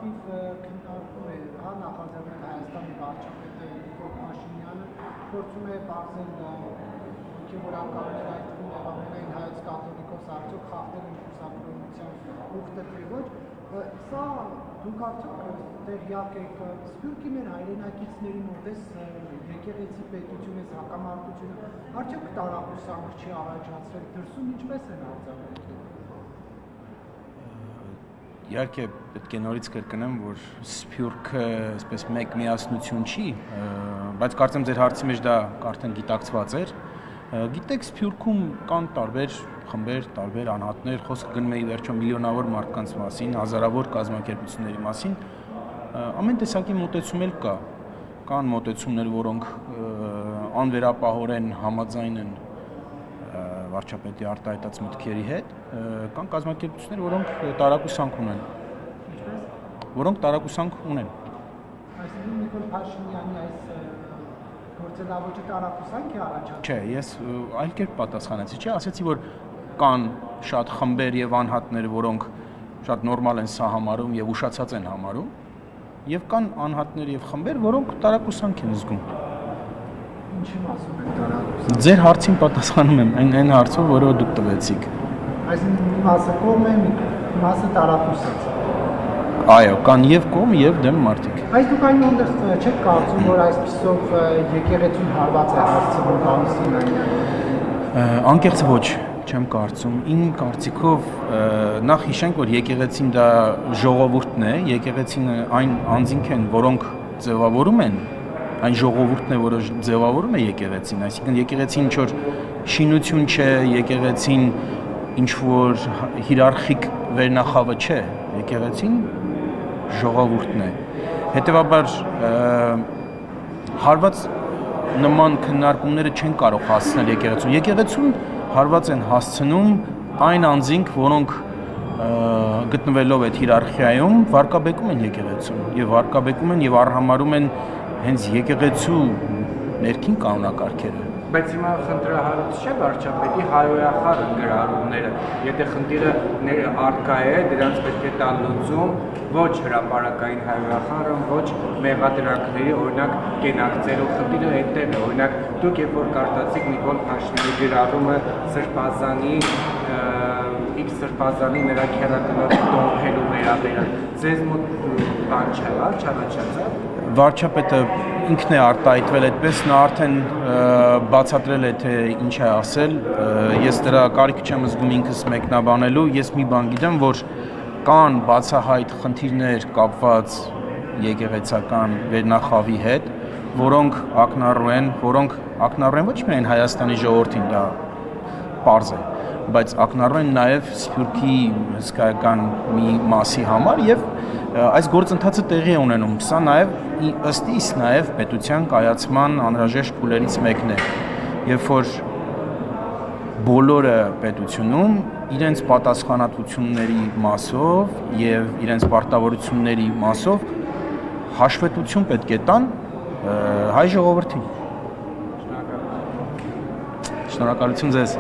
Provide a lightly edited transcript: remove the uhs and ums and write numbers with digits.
ակտիվ քննարկում է նախաձեռնել Հայաստանի վարչապետը Նիկոլ Փաշինյանը, փորձում է բարձել հոգևորականներ, այդ թվում ամենայն հայոց կաթոլիկոս արդյոք խախտել են կուսակրոնության ուխտը թե ոչ, սա դուք արդյոք տեղյակ եք Սփյուռքի մեր հայրենակիցների մոտես եկեղեցի պետությունից հակամարտությունը արդյոք տարակուսանք չի առաջացրել դրսում ինչպես են արձագանքել։ Իհարկե պետք է նորից կրկնեմ, որ Սփյուռքը այսպես մեկ միասնություն չի, բայց կարծեմ ձեր հարցի մեջ դա արդեն գիտակցված էր։ Գիտեք, Սփյուռքում կան տարբեր խմբեր, տարբեր անհատներ, խոսքը գնում է ի վերջո միլիոնավոր մարդկանց մասին, հազարավոր կազմակերպությունների մասին, ամեն տեսակի մոտեցում էլ կա։ Կան մոտեցումներ, որոնք անվերապահորեն համաձայն են վարչապետի արտահայտած մտքերի հետ, կան կազմակերպություններ, որոնք տարակուսանք ունեն։ Որոնք տարակուսանք ունեն։ Այսինքն Նիկոլ Փաշինյանի այս գործելավոճը տարակուսանք է առաջացել։ Չէ, ես այլ կերպ պատասխանեցի, չէ, ասեցի, որ կան շատ խմբեր եւ անհատներ, որոնք շատ նորմալ են սա համարում եւ ուշացած են համարում, եւ կան անհատներ եւ խմբեր, որոնք տարակուսանք են զգում։ Ինչի մասում են տարակուսանք։ Ձեր հարցին պատասխանում եմ այն հարցով, որը դուք տվեցիք։ Այսինքն մի մասը կողմ է, մի մասը տարակուսած։ Այո, կան եւ կողմ եւ դեմ մարդիկ։ Այս դուք այնուհանդերձ չեք կարծում, որ այսպիսով եկեղեցին հարված է հասցնում Պարիսինյանին։ Անկեղծ ոչ, չեմ կարծում։ Իմ կարծիքով նախ հիշենք, որ եկեղեցին դա ժողովուրդն է, եկեղեցին այն անձինք են, որոնք ձևավորում են, այն ժողովուրդն է, որը ձևավորում է եկեղեցին, այսինքն եկեղեցին ինչ որ շինություն չէ, եկեղեցին ինչ որ հիերարխիկ վերնախավը չէ, եկեղեցին ժողովուրդն է։ Հետևաբար հարված նման քննարկումները չեն կարող հասցնել եկեղեցուն։ Եկեղեցուն հարված են հասցնում այն անձինք, որոնք գտնվելով այդ հիերարխիայում վարկաբեկում են եկեղեցուն եւ վարկաբեկում են եւ արհամարում են հենց եկեղեցու ներքին կանոնակարգերը։ Բայց հիմա խնդրահարույց չէ վարչապետի հայոյախառ գրառումները, եթե խնդիրը առկա է, դրանց պետք է տալ լուծում, ոչ հրապարակային հայոյախառը, ոչ մեղադրանքների օրինակ կենակցելու խնդիրը այդտեղ է, օրինակ դուք երբ որ կարդացիք Նիկոլ Փաշինյանի գրառումը Սրբազանի X Սրբազանի նրա քերակնորը տոմփելու վերաբերյալ, ձեզ մոտ բան չառաջացավ։ Վարչապետը ինքն է արտահայտվել այդպես, նա արդեն բացատրել է, թե ինչ է ասել, ես դրա կարիք չեմ զգում ինքս մեկնաբանելու, ես մի բան գիտեմ, որ կան բացահայտ խնդիրներ կապված եկեղեցական վերնախավի հետ, որոնք ակնառու են ոչ միայն Հայաստանի ժողովրդին, դա պարզ է, բայց ակնառու են նաև Սփյուռքի հսկայական մի մասի համար եւ այս գործընթացը տեղի է ունենում, սա նաև ըստ իս նաև պետության կայացման անհրաժեշտ փուլերից մեկն է, երբ որ բոլորը պետությունում իրենց պատասխանատվությունների մասով եւ իրենց պարտավորությունների մասով հաշվետվություն պետք է տան հայ ժողովրդին։ Շնորհակալություն ձեզ։